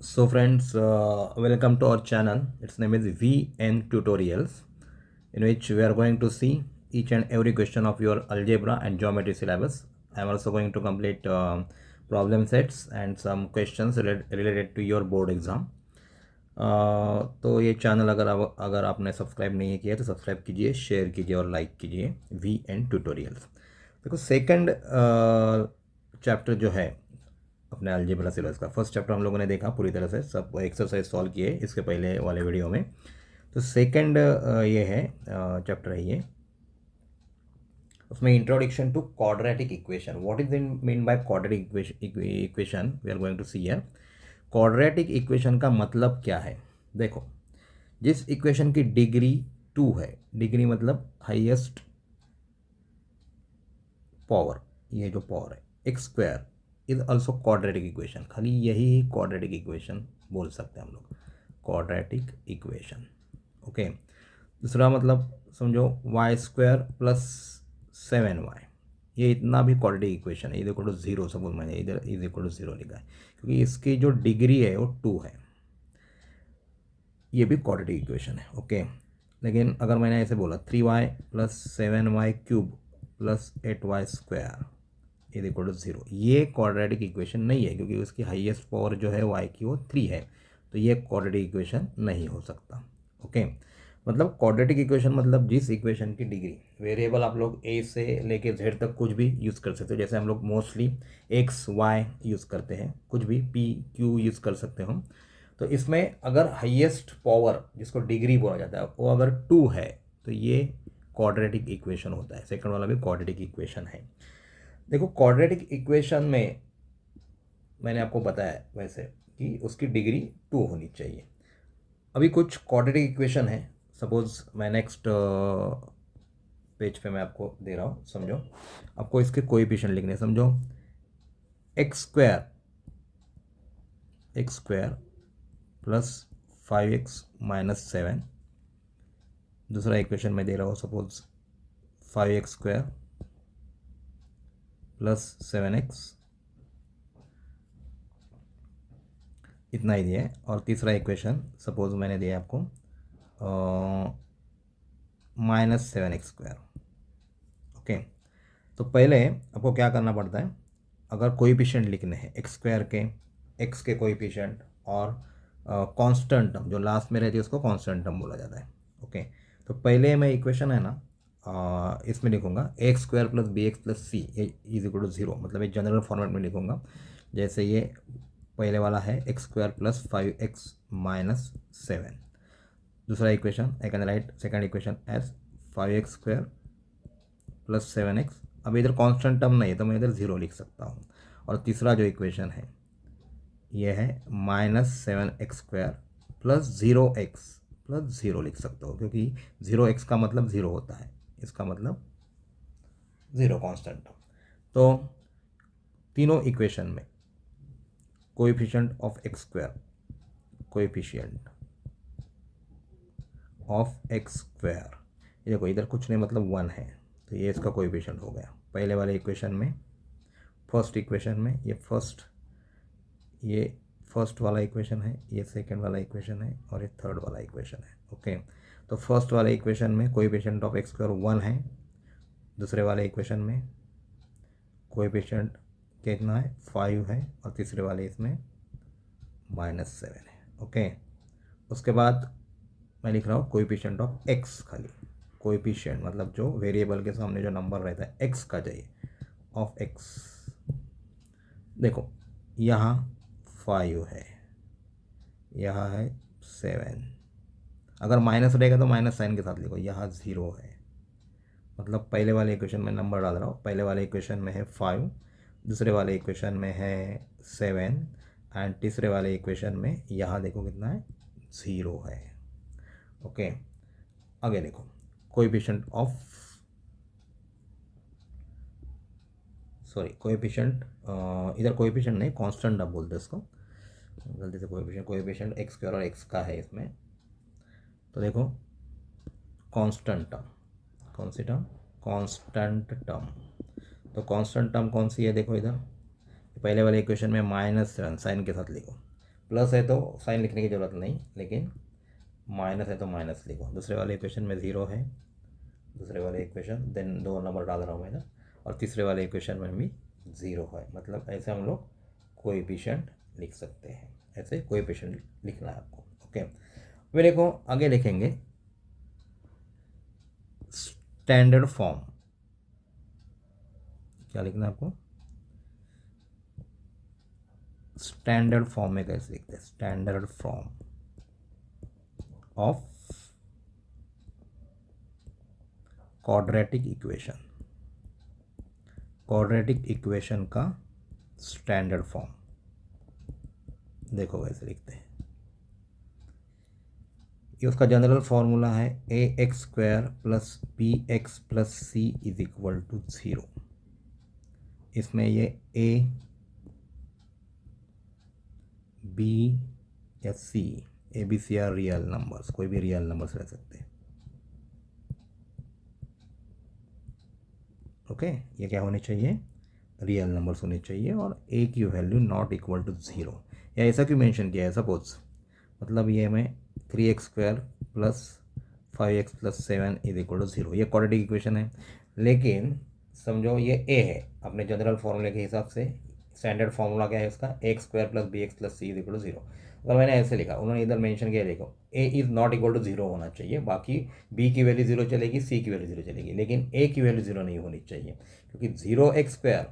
So friends, welcome to our channel. Its name is VN Tutorials, in which we are going to see each and every question of your algebra and geometry syllabus. I am also going to complete problem sets and some questions related to your board exam. तो ये channel अगर आपने subscribe नहीं किया तो subscribe कीजिए, share कीजिए और लाइक कीजिए। VN tutorials. देखो सेकंड चैप्टर जो है अपने अलजेब्रा सिलेबस का, फर्स्ट चैप्टर हम लोगों ने देखा पूरी तरह से, सब एक्सरसाइज सॉल्व किए इसके पहले वाले वीडियो में। तो सेकंड ये है चैप्टर है ये, उसमें introduction to quadratic equation. What is mean by quadratic equation we are going to see here. Quadratic equation का मतलब क्या है? देखो, जिस इक्वेशन की डिग्री 2 है, डिग्री मतलब हाईएस्ट पावर, ये जो पावर है x square is also quadratic equation. खाली यही क्वाड्रेटिक इक्वेशन बोल सकते हैं हम लोग, क्वाड्रेटिक इक्वेशन। ओके, दूसरा मतलब समझो वाई स्क्वायर प्लस 7y, ये इतना भी क्वाड्रेटिक इक्वेशन है। इज इक्वल टू 0, सपोज मैंने इधर इज इक्वल टू 0 लिखा है क्योंकि इसकी जो डिग्री है वो 2 है, ये भी क्वाड्रेटिक इक्वेशन है। ओके, लेकिन अगर मैंने ऐसे बोला 3y plus 7y cube plus 8y square is equal to 0, ये क्वाड्रेटिक इक्वेशन नहीं है क्योंकि उसकी हाईएस्ट पावर जो है y की वो 3 है, तो ये क्वाड्रेटिक इक्वेशन नहीं हो सकता। ओके, मतलब क्वाड्रेटिक इक्वेशन मतलब जिस इक्वेशन की डिग्री, वेरिएबल आप लोग a से लेके z तक कुछ भी यूज़ कर सकते हो। जैसे हम लोग मोस्टली x y यूज़ करते हैं, कुछ भी p q यूज़ कर सकते हो। तो इसमें अगर हाईएस्ट पावर जिसको डिग्री बोला जाता है वो अगर 2 है तो ये क्वाड्रेटिक इक्वेशन होता है। सेकंड वाला भी क्वाड्रेटिक इक्वेशन है। देखो, क्वाड्रेटिक इक्वेशन में मैंने आपको बताया वैसे कि उसकी डिग्री 2 होनी चाहिए। अभी कुछ क्वाड्रेटिक इक्वेशन है, सपोज मैं नेक्स्ट पेज पे मैं आपको दे रहा हूँ, समझो। आपको इसके कोएफिशिएंट लिखने, समझो x square plus 5x minus 7। दूसरा इक्वेशन मैं दे रहा हूँ, suppose 5x square plus 7x, इतना ही दिया है। और तीसरा इक्वेशन सपोज मैंने दिया आपको माइनस 7x स्क्वायर। ओके, तो पहले आपको क्या करना पड़ता है, अगर कोएफिशिएंट लिखने हैं एक्स स्क्वायर के, एक्स के कोएफिशिएंट और कांस्टेंट टर्म जो लास्ट में रहती है उसको कांस्टेंट टर्म बोला जाता है। ओके, तो पहले मैं इक्वेशन है ना इसमें लिखूंगा x square plus b x plus c is equal to 0, मतलब एक जनरल फॉर्मेट में लिखूंगा। जैसे ये पहले वाला है x square plus 5x minus 7। दूसरा equation I can write second equation as 5x square plus 7x। अब इधर कांस्टेंट टर्म नहीं है तो मैं इधर 0 लिख सकता हूँ। और तीसरा जो इक्वेशन है ये है minus 7x square plus 0x plus 0 लिख सकता हूँ क्योंकि 0x का मतलब 0 होता है, इसका मतलब 0 कांस्टेंट टर्म। तो तीनों इक्वेशन में coefficient of x square, coefficient of x square, ये देखो इधर कुछ नहीं मतलब 1 है, तो ये इसका कोएफिशिएंट हो गया। पहले वाले इक्वेशन में, फर्स्ट इक्वेशन में ये फर्स्ट वाला इक्वेशन है, ये सेकंड वाला इक्वेशन है और ये थर्ड वाला इक्वेशन है। ओके, तो फर्स्ट वाले इक्वेशन में कोएफिशिएंट ऑफ एक्स स्क्वायर 1 है, दूसरे वाले इक्वेशन में कोएफिशिएंट कितना है 5 है और तीसरे वाले इसमें माइनस 7 है। ओके, उसके बाद मैं लिख रहा हूँ कोएफिशिएंट ऑफ एक्स, खाली कोएफिशिएंट मतलब जो वेरिएबल के सामने जो नंबर रहता है एक्स का चाहिए, ऑफ एक्स। देखो यहाँ 5 है, यहाँ है 7, अगर माइनस रहेगा तो माइनस साइन के साथ लिखो। यहाँ 0 है, मतलब पहले वाले इक्वेशन में नंबर डाल रहा हूँ। पहले वाले इक्वेशन में है 5, दूसरे वाले इक्वेशन में है 7 एंड तीसरे वाले इक्वेशन में यहाँ देखो कितना है 0 है। ओके, आगे देखो कोएफिशिएंट ऑफ कोएफिशिएंट, इधर कोएफिशिएंट नहीं कांस्टेंट आप बोलते हैं इसको, गलती से कोएफिशिएंट एक्स स्क्वायर और एक्स का है इसमें। तो देखो कांस्टेंट टर्म, कौन सी टर्म? Constant term. तो कांस्टेंट टर्म कौन सी है? देखो इधर पहले वाले इक्वेशन में माइनस 7 साइन के साथ लिखो, प्लस है तो साइन लिखने की ज़रूरत नहीं, लेकिन माइनस है तो माइनस लिखो। दूसरे वाले इक्वेशन में 0 है, दूसरे वाले इक्वेशन, देन 2 नंबर डाल रहा हूँ मैं इधर, और तीसरे वाले इक्वेशन में भी 0 है। मतलब ऐसे हम लोग कोएफिशिएंट लिख सकते हैं, ऐसे कोएफिशिएंट लिखना है आपको। ओके, वे देखो आगे लिखेंगे स्टैंडर्ड फॉर्म। क्या लिखना है आपको? स्टैंडर्ड फॉर्म में कैसे लिखते हैं? Standard form of quadratic equation, quadratic equation का स्टैंडर्ड फॉर्म देखो कैसे लिखते हैं। ये उसका जनरल फॉर्मूला है ax² plus bx plus c is equal to 0। इसमें ये a, b या c, A B C are real numbers, कोई भी रियल नंबर्स रह सकते हैं। ओके, ये क्या होने चाहिए? रियल नंबर्स होने चाहिए, और a की वैल्यू नॉट इक्वल टू 0। या ऐसा क्यों मेंशन किया है? सपोज मतलब ये हमें 3x² plus 5x plus 7 is equal to 0, ये क्वाड्रेटिक इक्वेशन है, लेकिन समझो ये a है। अपने जनरल फॉर्मूले के हिसाब से स्टैंडर्ड फार्मूला क्या है उसका? a² plus bx plus c is equal to 0। अगर मैंने ऐसे लिखा, उन्होंने इधर मेंशन किया, देखो a is not equal to 0 होना चाहिए, बाकी b की वैल्यू 0 चलेगी, c की वैल्यू 0 चलेगी, लेकिन a की वैल्यू 0 नहीं होनी चाहिए, क्योंकि 0x²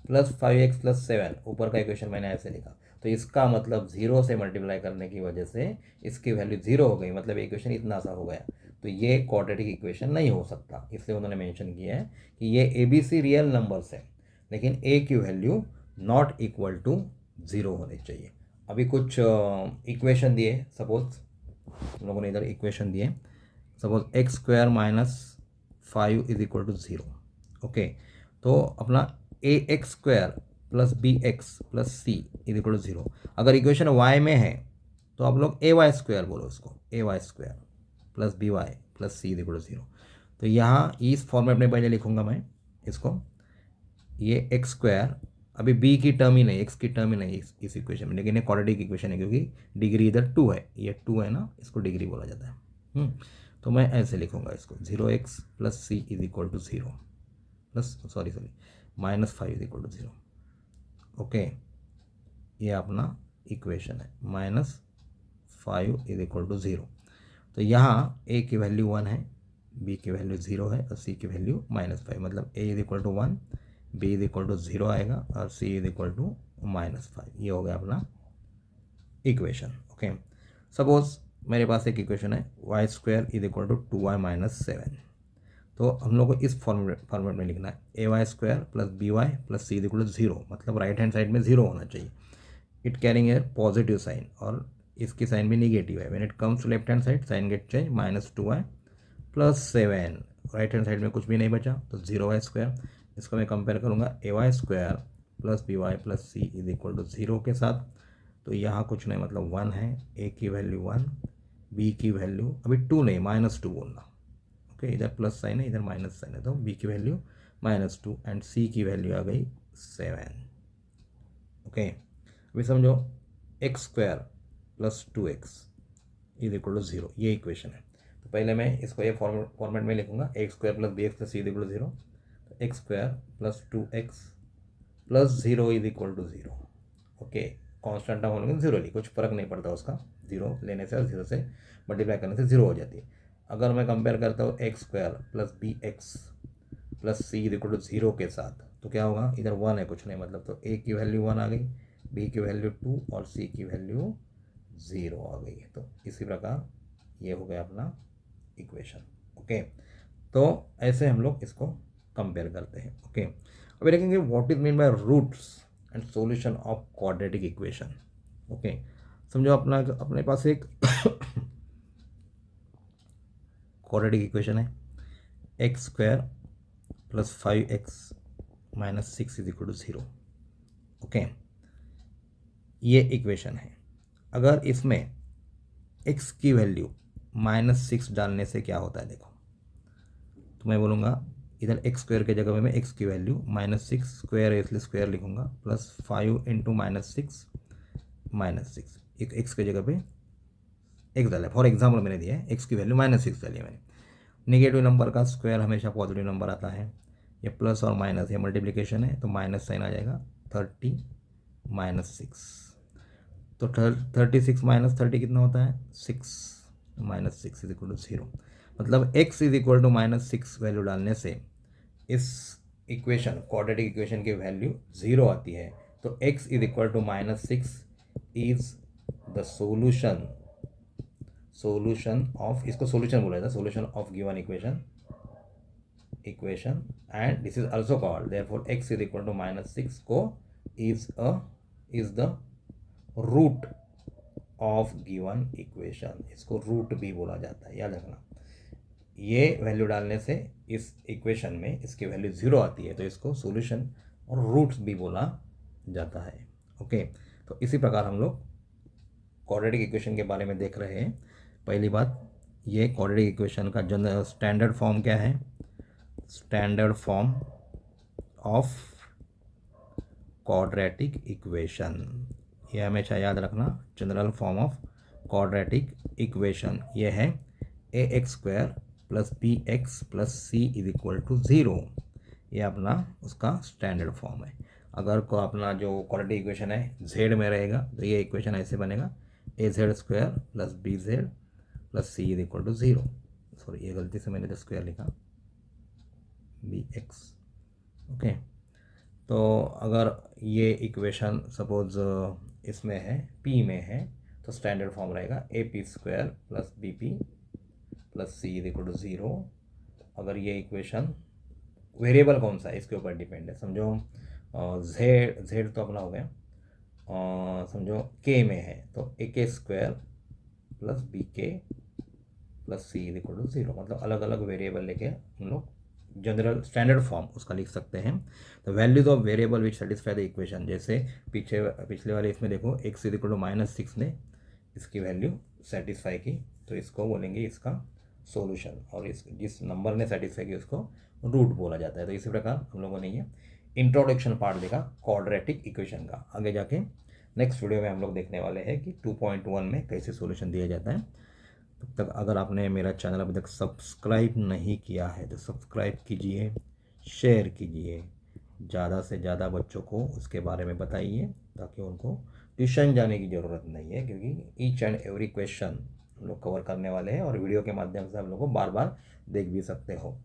प्लस 5x प्लस 7 ऊपर का इक्वेशन मैंने ऐसे लिखा, तो इसका मतलब 0 से मल्टीप्लाई करने की वजह से इसकी वैल्यू 0 हो गई, मतलब इक्वेशन इतना सा हो गया। तो ये क्वाड्रेटिक इक्वेशन नहीं हो सकता, इसलिए उन्होंने मेंशन किया है कि ये ABC रियल नंबर्स है, लेकिन a की वैल्यू नॉट इक्वल टू 0 होनी चाहिए। अभी कुछ इक्वेशन दिए, सपोज हम लोगों ने इधर इक्वेशन दिए, suppose x² minus 5 is equal to 0। Okay, तो अपना ax² plus bx plus c is equal to 0। अगर इक्वेशन y में है तो आप लोग ay² बोलो इसको, ay² plus by plus c is equal to 0। तो यहाँ इस फॉर्मेट में पहले लिखूंगा मैं इसको, ये x² अभी b की टर्म ही नहीं, x की टर्म ही नहीं इस इक्वेशन में, लेकिन ये क्वाड्रेटिक इक्वेशन है क्योंकि डिग्री इधर 2 है, ये 2 है ना, इसको डिग्री बोला जाता है। तो मैं ऐसे लिखूंगा इसको, 0x plus c is equal to 0 plus sorry minus 5 is equal to 0। Okay, ये अपना इक्वेशन है, माइनस 5 इज इक्वल टू 0। तो यहाँ a की वैल्यू 1 है, b की वैल्यू 0 है, और c की वैल्यू -5, मतलब a is equal to 1, b is equal to 0 आएगा, और c इज इक्वल टू -5। ये हो गया अपना इक्वेशन। ओके, सपोज मेरे पास एक इक्वेशन है y² is equal to 2y minus 7। तो हम लोग को इस फॉर्मेट में लिखना है ay² plus by plus c is equal to 0, मतलब राइट हैंड साइड में 0 होना चाहिए। It carrying a positive sign, और इसकी साइन भी निगेटिव है। When it comes to left hand side, sign get change, -2y plus 7, right hand side में कुछ भी नहीं बचा, तो 0y²। इसको मैं कंपेयर करूँगा ay² plus by plus c is equal to 0 के साथ। तो यहाँ कुछ नहीं, मतलब 1 है, a की वैल्यू 1, b की वैल्यू अभी 2 नहीं, -2 बोलना। ओके, इधर प्लस साइन है, इधर माइनस साइन है, तो b की वैल्यू -2 एंड c की वैल्यू आ गई 7। ओके, अभी समझो x² plus 2x is equal to 0, ये इक्वेशन है। तो पहले मैं इसको ये फॉर्मेट में लिखूंगा, x² plus bx plus c is equal to 0। तो x² plus 2x plus 0 is equal to 0। Okay, constant term होने के 0 ली, कुछ फर्क नहीं पड़ता उसका, 0 लेने से और 0 से मल्टीप्लाई करने से 0 हो जाती है। अगर मैं कंपेयर करता हूँ x² plus bx plus c is equal to 0 के साथ, तो क्या होगा? इधर 1 है, कुछ नहीं, मतलब तो a की वैल्यू 1 आ गई, b की वैल्यू 2 और c की वैल्यू 0 आ गई। तो इसी प्रकार ये हो गया अपना इक्वेशन। ओके, तो ऐसे हम लोग इसको कंपेयर करते हैं। ओके, अभी देखेंगे what is mean by roots and solution of quadratic equation. Okay, समझो अपने पास एक क्वाड्रेटिक इक्वेशन है, x² plus 5x minus 6 is equal to 0। Okay, ये इक्वेशन है। अगर इसमें x की वैल्यू -6 डालने से क्या होता है देखो, तो मैं बोलूँगा इधर x² के जगह में x की वैल्यू -6 स्क्वायर है, इसलिए स्क्वायर लिखूँगा, प्लस 5 इंटू -6 -6 एक एक्स की जगह पे एक्स डाला, फॉर एग्जाम्पल मैंने दिया है एक्स की वैल्यू -6 डाली है मैंने। नेगेटिव नंबर का स्क्वायर हमेशा पॉजिटिव नंबर आता है, ये प्लस और माइनस, ये मल्टीप्लिकेशन है तो माइनस साइन आ जाएगा, 30 -6, तो 36 -30 कितना होता है 6, -6 इज इक्वल टू 0। मतलब x is equal to -6 value डालने से इस इक्वेशन क्वाड्रेटिक इक्वेशन की वैल्यू 0 आती है। तो x is equal to -6 is the solution of, इसको सोल्यूशन बोला जाता है, solution of given equation and this is also called, therefore x is equal to -6 को is the root of given equation, इसको रूट भी बोला जाता है, याद रखना। ये वैल्यू डालने से इस इक्वेशन में इसकी वैल्यू 0 आती है तो इसको सॉल्यूशन और रूट्स भी बोला जाता है। ओके, तो इसी प्रकार हम लोग क्वाड्रेटिक इक्वेशन के बारे में देख रहे हैं। पहली बात, ये क्वाड्रेटिक इक्वेशन का जनरल स्टैंडर्ड फॉर्म क्या है, standard form of quadratic equation, ये हमेशा याद रखना। General form of quadratic equation ये है ax² + bx + c is equal to 0, ये अपना उसका स्टैंडर्ड फॉर्म है। अगर को अपना जो क्वाड्रेटिक इक्वेशन है z में रहेगा तो ये इक्वेशन ऐसे बनेगा az² + bz + c is equal to 0। Sorry, ये गलती से मैंने तो स्क्वायर लिखा, bx। ओके, तो अगर ये इक्वेशन सपोज इसमें है p में है तो स्टैंडर्ड फॉर्म रहेगा ap² + bp + c is equal to 0। अगर ये इक्वेशन वेरिएबल कौन सा है इसके ऊपर डिपेंड है, समझो z तो अपना हो गया, समझो k में है तो ak² + bk + c is equal to 0, मतलब अलग अलग वेरिएबल लेके हम लोग जनरल स्टैंडर्ड फॉर्म उसका लिख सकते हैं। तो values of variable which satisfy the equation, जैसे पिछले वाले इसमें देखो x इज इक्वल टू -6 ने इसकी वैल्यू सेटिस्फाई की तो इसको बोलेंगे इसका सॉल्यूशन, और इस जिस नंबर ने सेटिस्फाई की उसको रूट बोला जाता है। तो इसी प्रकार हम लोगों ने ये इंट्रोडक्शन पार्ट देखा क्वाड्रेटिक इक्वेशन का। आगे जाके नेक्स्ट वीडियो में हम लोग देखने वाले हैं कि 2.1 में कैसे सॉल्यूशन दिया जाता है। तब तक अगर आपने मेरा चैनल अभी तक सब्सक्राइब नहीं किया है तो सब्सक्राइब कीजिए, शेयर कीजिए, ज़्यादा से ज़्यादा बच्चों को उसके बारे में बताइए ताकि उनको ट्यूशन जाने की ज़रूरत नहीं है, क्योंकि ईच एंड एवरी क्वेश्चन हम लोग कवर करने वाले हैं और वीडियो के माध्यम से हम लोग को बार बार देख भी सकते हो।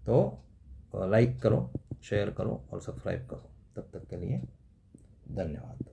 तो लाइक करो, शेयर करो और सब्सक्राइब करो। तब तक के लिए धन्यवाद।